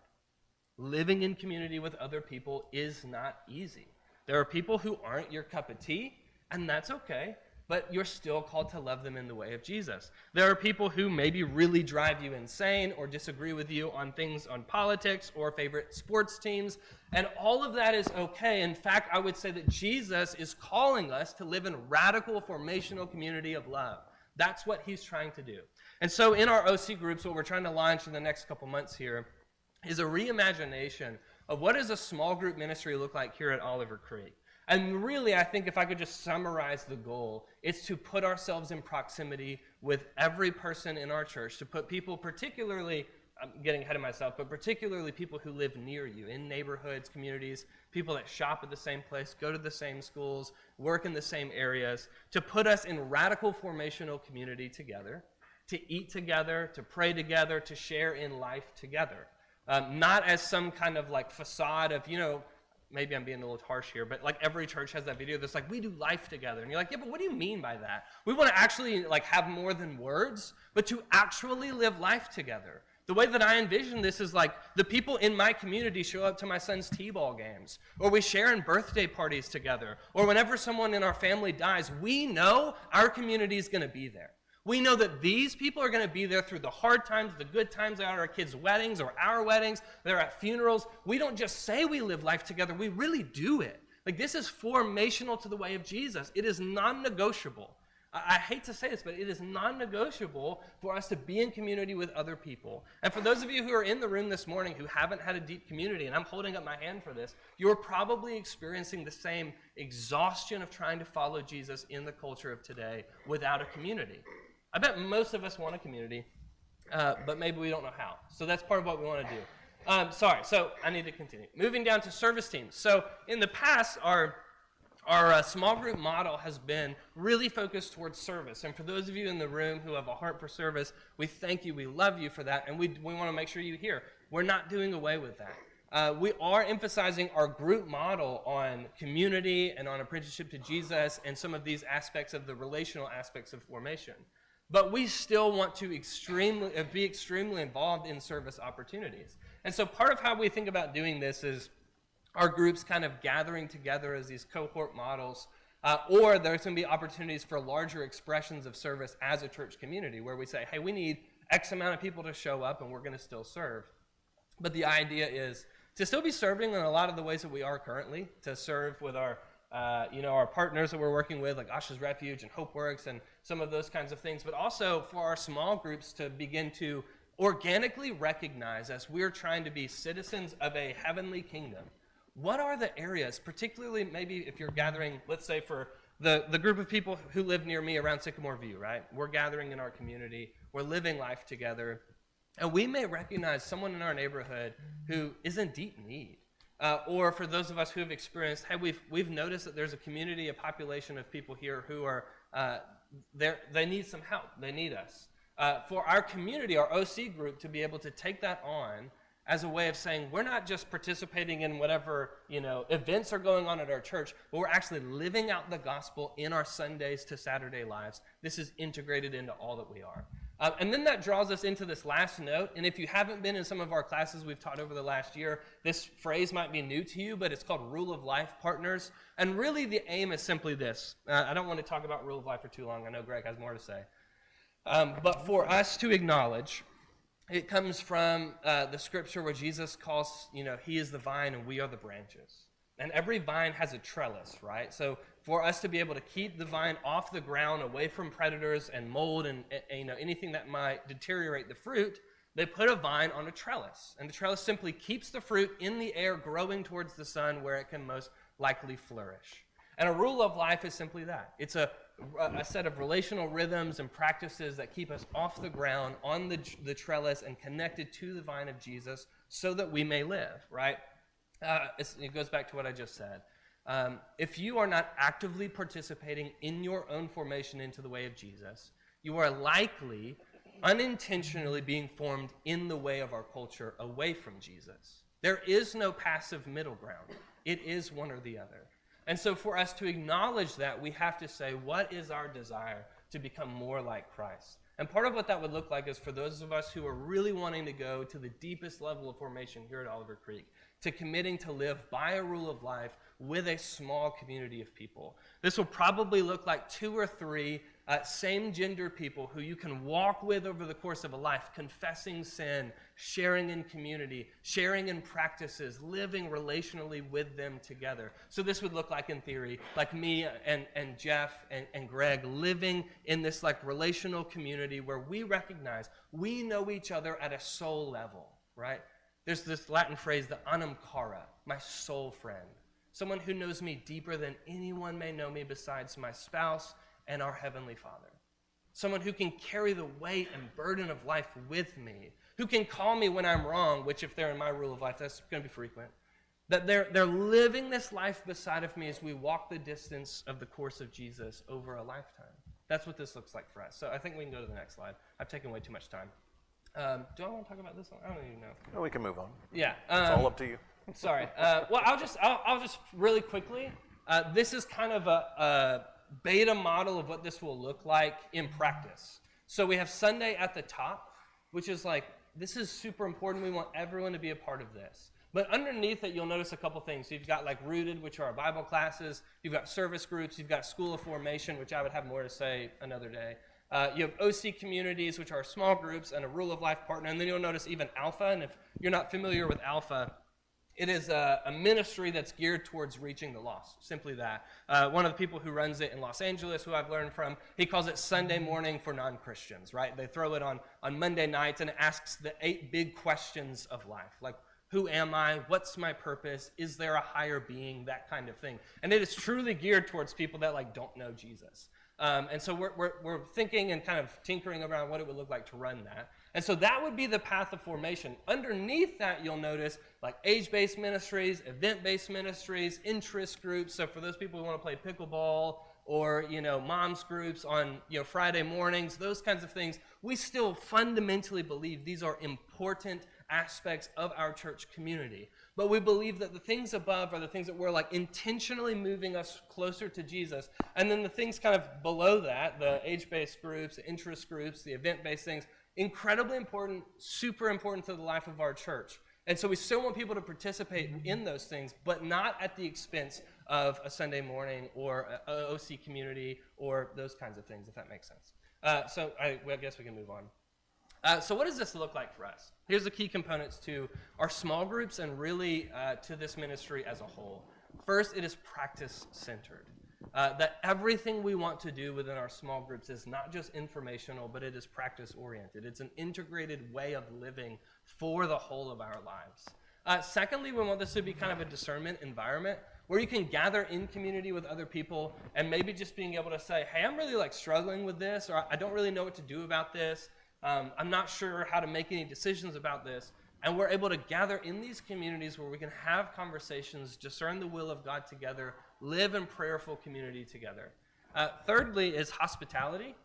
Living in community with other people is not easy. There are people who aren't your cup of tea, and that's okay. But you're still called to love them in the way of Jesus. There are people who maybe really drive you insane or disagree with you on things on politics or favorite sports teams, and all of that is okay. In fact, I would say that Jesus is calling us to live in radical formational community of love. That's what he's trying to do. And so in our OC groups, what we're trying to launch in the next couple months here is a reimagination of what does a small group ministry look like here at Oliver Creek. And really, I think if I could just summarize the goal, it's to put ourselves in proximity with every person in our church, to put people particularly, I'm getting ahead of myself, but particularly people who live near you, in neighborhoods, communities, people that shop at the same place, go to the same schools, work in the same areas, to put us in radical formational community together, to eat together, to pray together, to share in life together. Not as some kind of like facade of, maybe I'm being a little harsh here, but like every church has that video that's like, we do life together. And you're like, yeah, but what do you mean by that? We want to actually like have more than words, but to actually live life together. The way that I envision this is like the people in my community show up to my son's t-ball games, or we share in birthday parties together, or whenever someone in our family dies, we know our community is going to be there. We know that these people are going to be there through the hard times, the good times at our kids' weddings or our weddings. They're at funerals. We don't just say we live life together. We really do it. Like, this is formational to the way of Jesus. It is non-negotiable. I hate to say this, but it is non-negotiable for us to be in community with other people. And for those of you who are in the room this morning who haven't had a deep community, and I'm holding up my hand for this, you're probably experiencing the same exhaustion of trying to follow Jesus in the culture of today without a community. I bet most of us want a community, but maybe we don't know how. So that's part of what we want to do. So I need to continue. Moving down to service teams. So in the past, our small group model has been really focused towards service. And for those of you in the room who have a heart for service, we thank you, we love you for that, and we want to make sure you hear. We're not doing away with that. we are emphasizing our group model on community and on apprenticeship to Jesus and some of these aspects of the relational aspects of formation. But we still want to be extremely involved in service opportunities. And so part of how we think about doing this is our groups kind of gathering together as these cohort models, or there's going to be opportunities for larger expressions of service as a church community where we say, hey, we need X amount of people to show up and we're going to still serve. But the idea is to still be serving in a lot of the ways that we are currently, to serve with our our partners that we're working with, like Asha's Refuge and HopeWorks and some of those kinds of things, but also for our small groups to begin to organically recognize, as we're trying to be citizens of a heavenly kingdom, what are the areas, particularly maybe if you're gathering, let's say for the group of people who live near me around Sycamore View, right? We're gathering in our community, we're living life together, and we may recognize someone in our neighborhood who is in deep need. Or for those of us who have experienced, hey, we've noticed that there's a community, a population of people here who are, they need some help, they need us. For our community, our OC group, to be able to take that on as a way of saying, we're not just participating in whatever, events are going on at our church, but we're actually living out the gospel in our Sundays to Saturday lives. This is integrated into all that we are. And then that draws us into this last note, and if you haven't been in some of our classes we've taught over the last year, this phrase might be new to you, but it's called Rule of Life Partners, and really the aim is simply this. I don't want to talk about Rule of Life for too long. I know Greg has more to say. But for us to acknowledge, it comes from the scripture where Jesus calls, he is the vine and we are the branches. And every vine has a trellis, right? So for us to be able to keep the vine off the ground, away from predators and mold and anything that might deteriorate the fruit, they put a vine on a trellis. And the trellis simply keeps the fruit in the air, growing towards the sun where it can most likely flourish. And a rule of life is simply that. It's a set of relational rhythms and practices that keep us off the ground, on the trellis, and connected to the vine of Jesus so that we may live, right? It goes back to what I just said. If you are not actively participating in your own formation into the way of Jesus, you are likely unintentionally being formed in the way of our culture away from Jesus. There is no passive middle ground. It is one or the other. And so for us to acknowledge that, we have to say, what is our desire to become more like Christ? And part of what that would look like is for those of us who are really wanting to go to the deepest level of formation here at Oliver Creek, to committing to live by a rule of life with a small community of people. This will probably look like 2 or 3 same-gender people who you can walk with over the course of a life, confessing sin, sharing in community, sharing in practices, living relationally with them together. So this would look like, in theory, like me and Jeff and Greg living in this relational community where we recognize we know each other at a soul level, right? There's this Latin phrase, the anima cara, my soul friend. Someone who knows me deeper than anyone may know me besides my spouse and our Heavenly Father. Someone who can carry the weight and burden of life with me, who can call me when I'm wrong, which if they're in my rule of life, that's going to be frequent. That they're living this life beside of me as we walk the distance of the course of Jesus over a lifetime. That's what this looks like for us. So I think we can go to the next slide. I've taken way too much time. Do I want to talk about this one? I don't even know.
No, we can move on.
Yeah.
It's all up to you.
Sorry. Well, I'll just really quickly. This is kind of a beta model of what this will look like in practice. So we have Sunday at the top, which is this is super important. We want everyone to be a part of this. But underneath it, you'll notice a couple things. So you've got Rooted, which are our Bible classes. You've got service groups. You've got School of Formation, which I would have more to say another day. You have OC communities, which are small groups, and a Rule of Life partner. And then you'll notice even Alpha. And if you're not familiar with Alpha, it is a ministry that's geared towards reaching the lost, simply that. One of the people who runs it in Los Angeles, who I've learned from, he calls it Sunday morning for non-Christians, right? They throw it on Monday nights, and it asks the 8 big questions of life, like, who am I? What's my purpose? Is there a higher being? That kind of thing. And it is truly geared towards people that don't know Jesus. And so we're thinking and kind of tinkering around what it would look like to run that. And so that would be the path of formation. Underneath that, you'll notice age-based ministries, event-based ministries, interest groups. So for those people who want to play pickleball or, moms groups on, Friday mornings, those kinds of things, we still fundamentally believe these are important aspects of our church community. But we believe that the things above are the things that we're like intentionally moving us closer to Jesus. And then the things kind of below that, the age-based groups, the interest groups, the event-based things, incredibly important, super important to the life of our church. And so we still want people to participate in those things, but not at the expense of a Sunday morning or an OC community or those kinds of things, if that makes sense. So I guess we can move on. So what does this look like for us? Here's the key components to our small groups and really to this ministry as a whole. First, it is practice-centered. That everything we want to do within our small groups is not just informational, but it is practice-oriented. It's an integrated way of living for the whole of our lives. Secondly, we want this to be kind of a discernment environment where you can gather in community with other people and maybe just being able to say, hey, I'm really like struggling with this, or I don't really know what to do about this. I'm not sure how to make any decisions about this. And we're able to gather in these communities where we can have conversations, discern the will of God together, live in prayerful community together. Thirdly is hospitality.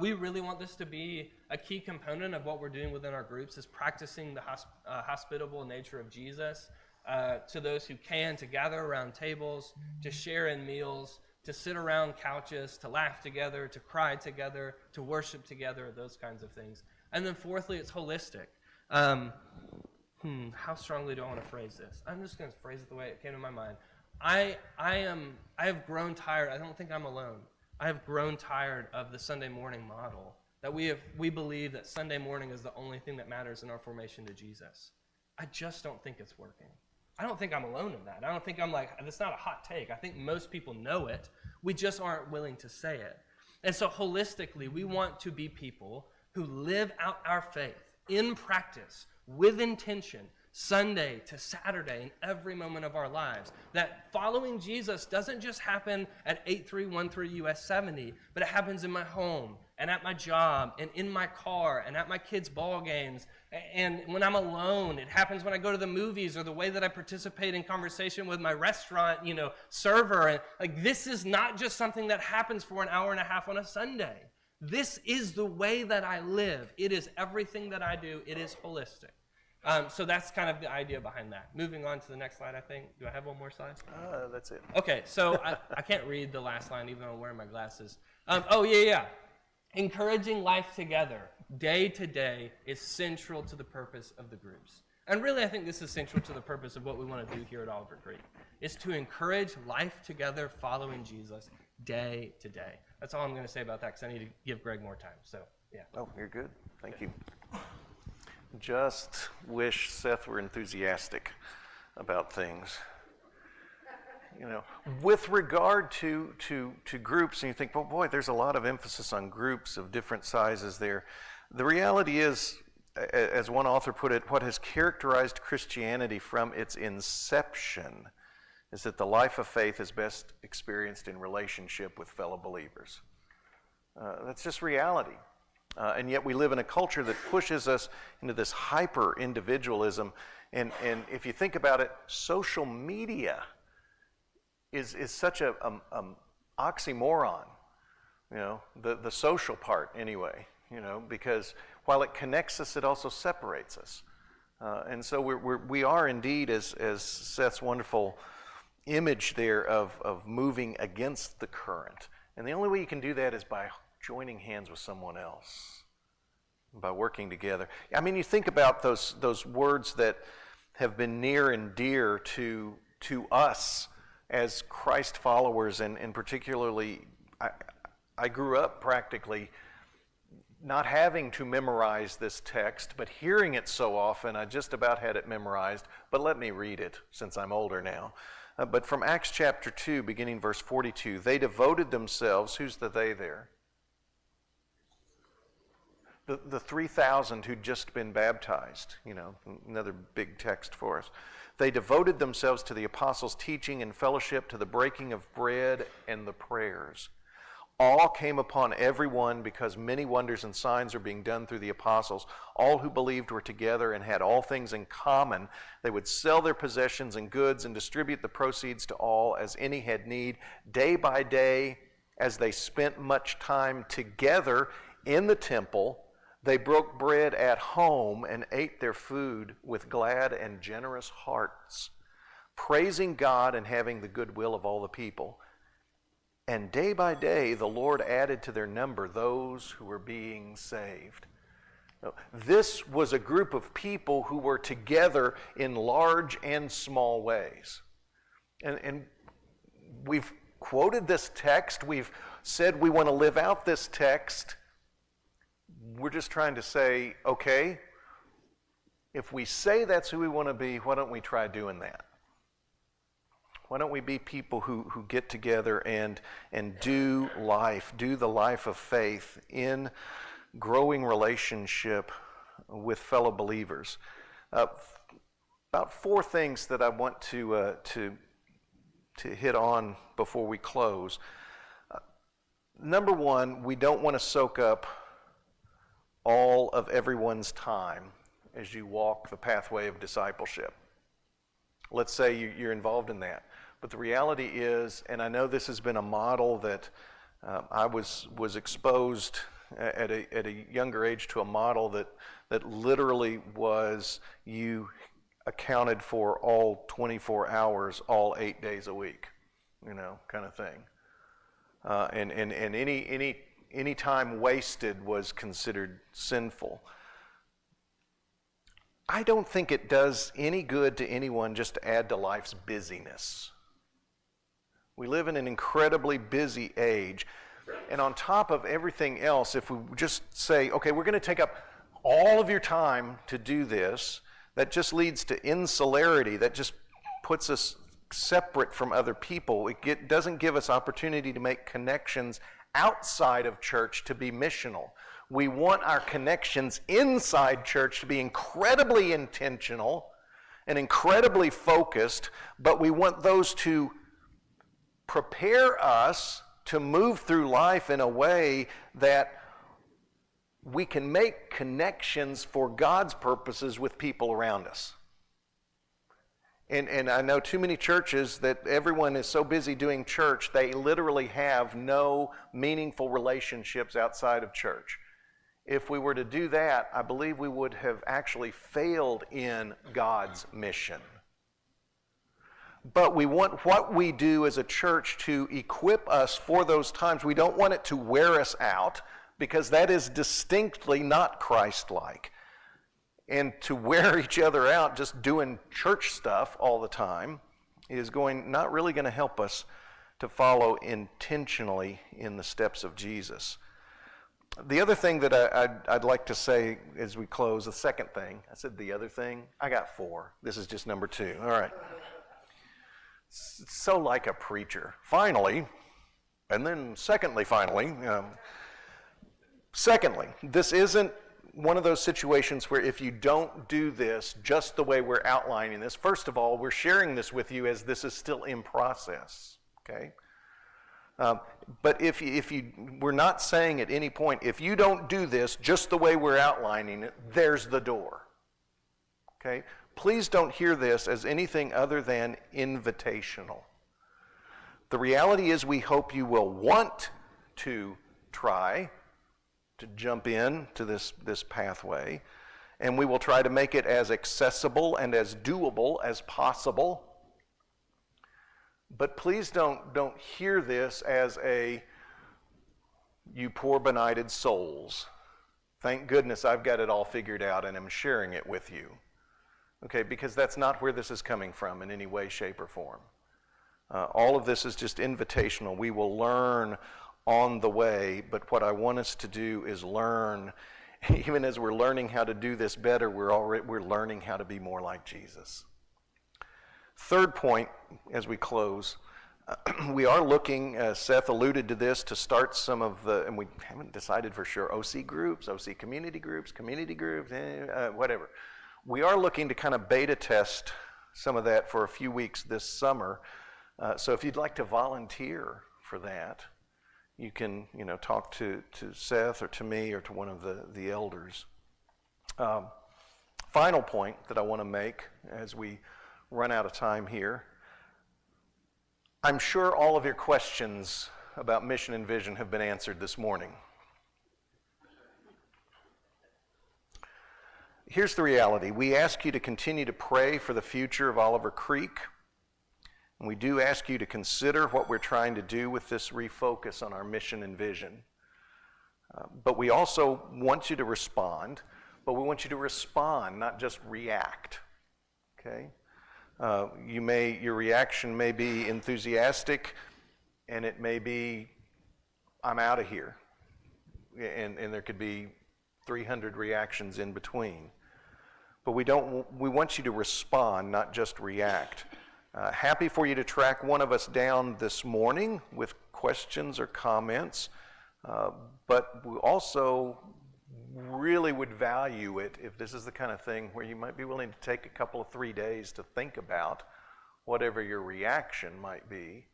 We really want this to be a key component of what we're doing within our groups, is practicing the hospitable nature of Jesus to those who can, to gather around tables, to share in meals, to sit around couches, to laugh together, to cry together, to worship together, those kinds of things. And then fourthly, it's holistic. How strongly do I want to phrase this? I'm just going to phrase it the way it came to my mind. I have grown tired. I don't think I'm alone. I have grown tired of the Sunday morning model, that we believe that Sunday morning is the only thing that matters in our formation to Jesus. I just don't think it's working. I don't think I'm alone in that. I don't think I'm like, that's not a hot take. I think most people know it. We just aren't willing to say it. And so holistically, we want to be people who live out our faith in practice, with intention, Sunday to Saturday, in every moment of our lives. That following Jesus doesn't just happen at 8313 US 70, but it happens in my home, and at my job, and in my car, and at my kids' ball games, and when I'm alone. It happens when I go to the movies, or the way that I participate in conversation with my restaurant, server. And like, this is not just something that happens for an hour and a half on a Sunday. This is the way that I live. It is everything that I do. It is holistic. So that's kind of the idea behind that. Moving on to the next slide, I think. Do I have one more slide?
That's it.
Okay, so I can't read the last line even though I'm wearing my glasses. Encouraging life together, day to day, is central to the purpose of the groups. And really, I think this is central to the purpose of what we want to do here at Oliver Creek, is to encourage life together following Jesus day to day. That's all I'm going to say about that, because I need to give Greg more time. So, yeah.
Oh, you're good. Thank you. Just wish Seth were enthusiastic about things. With regard to groups, and you think, well, boy, there's a lot of emphasis on groups of different sizes there. The reality is, as one author put it, what has characterized Christianity from its inception is that the life of faith is best experienced in relationship with fellow believers. That's just reality. And yet we live in a culture that pushes us into this hyper-individualism. And if you think about it, social media is such a oxymoron, the social part anyway, because while it connects us, it also separates us. And so we are indeed, as Seth's wonderful image there of moving against the current. And the only way you can do that is by joining hands with someone else, by working together. I mean, you think about those words that have been near and dear to us as Christ followers, and particularly, I grew up practically not having to memorize this text, but hearing it so often, I just about had it memorized. But let me read it, since I'm older now. But from Acts chapter 2, beginning verse 42, they devoted themselves, who's the they there? The 3,000 who'd just been baptized, another big text for us. They devoted themselves to the apostles' teaching and fellowship, to the breaking of bread and the prayers. All came upon everyone because many wonders and signs are being done through the apostles. All who believed were together and had all things in common. They would sell their possessions and goods and distribute the proceeds to all as any had need. Day by day, as they spent much time together in the temple, They broke bread at home and ate their food with glad and generous hearts, praising God and having the goodwill of all the people. And day by day, the Lord added to their number those who were being saved. This was a group of people who were together in large and small ways. And we've quoted this text. We've said we want to live out this text. We're just trying to say, okay, if we say that's who we want to be, why don't we try doing that? Why don't we be people who get together and do the life of faith in growing relationship with fellow believers? About four things that I want to hit on before we close. Number one, we don't want to soak up all of everyone's time as you walk the pathway of discipleship. Let's say you're involved in that. But the reality is, and I know this has been a model that I was exposed at a younger age to, a model that literally was you accounted for all 24 hours, all 8 days a week, kind of thing. And any time wasted was considered sinful. I don't think it does any good to anyone just to add to life's busyness. We live in an incredibly busy age. And on top of everything else, if we just say, okay, we're going to take up all of your time to do this, that just leads to insularity. That just puts us separate from other people. It doesn't give us opportunity to make connections outside of church to be missional. We want our connections inside church to be incredibly intentional and incredibly focused, but we want those to prepare us to move through life in a way that we can make connections for God's purposes with people around us. And I know too many churches that everyone is so busy doing church, they literally have no meaningful relationships outside of church. If we were to do that, I believe we would have actually failed in God's mission. But we want what we do as a church to equip us for those times. We don't want it to wear us out, because that is distinctly not Christ-like. And to wear each other out just doing church stuff all the time is not really going to help us to follow intentionally in the steps of Jesus. The other thing that I'd like to say as we close, the second thing, I said the other thing, I got four. This is just number two. All right. So like a preacher. Finally, and then secondly, Secondly, this isn't one of those situations where if you don't do this just the way we're outlining this, first of all, we're sharing this with you as this is still in process, okay? But we're not saying at any point, if you don't do this just the way we're outlining it, there's the door, okay? Please don't hear this as anything other than invitational. The reality is we hope you will want to try to jump in to this pathway, and we will try to make it as accessible and as doable as possible. But please don't hear this as you poor benighted souls. Thank goodness I've got it all figured out and I'm sharing it with you. Okay, because that's not where this is coming from in any way, shape, or form. All of this is just invitational. We will learn on the way, but what I want us to do is learn. Even as we're learning how to do this better, we're learning how to be more like Jesus. Third point, as we close, we are looking, Seth alluded to this, to start some of the, and we haven't decided for sure, OC groups, OC community groups, whatever. We are looking to kind of beta test some of that for a few weeks this summer. So if you'd like to volunteer for that, you can, talk to Seth or to me or to one of the elders. Final point that I want to make as we run out of time here. I'm sure all of your questions about mission and vision have been answered this morning. here's the reality. We ask you to continue to pray for the future of Oliver Creek. And we do ask you to consider what we're trying to do with this refocus on our mission and vision. But we also want you to respond, but we want you to respond, not just react. Okay? Your reaction may be enthusiastic, and it may be, I'm out of here. And there could be 300 reactions in between. But we want you to respond, not just react. Happy for you to track one of us down this morning with questions or comments, but we also really would value it if this is the kind of thing where you might be willing to take a couple of 3 days to think about whatever your reaction might be,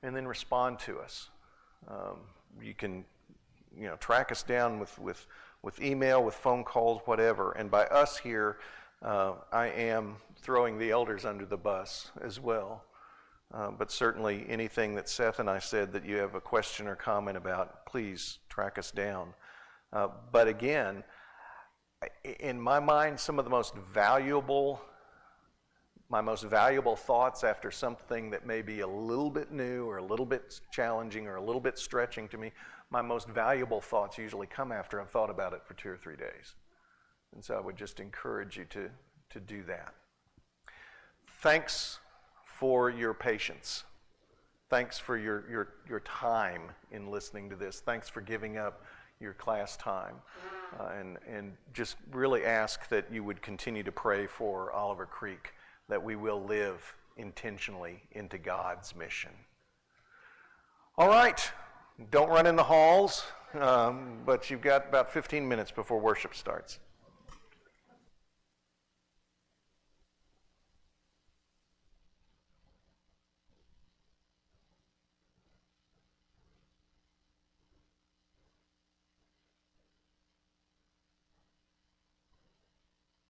and then respond to us. You can, track us down with email, with phone calls, whatever. And by us here, I am throwing the elders under the bus as well. But certainly anything that Seth and I said that you have a question or comment about, please track us down. But again, in my mind, some of the most valuable thoughts after something that may be a little bit new or a little bit challenging or a little bit stretching to me, my most valuable thoughts usually come after I've thought about it for 2 or 3 days. And so I would just encourage you to do that. Thanks for your patience. Thanks for your time in listening to this. Thanks for giving up your class time. And just really ask that you would continue to pray for Oliver Creek, that we will live intentionally into God's mission. All right, don't run in the halls, but you've got about 15 minutes before worship starts.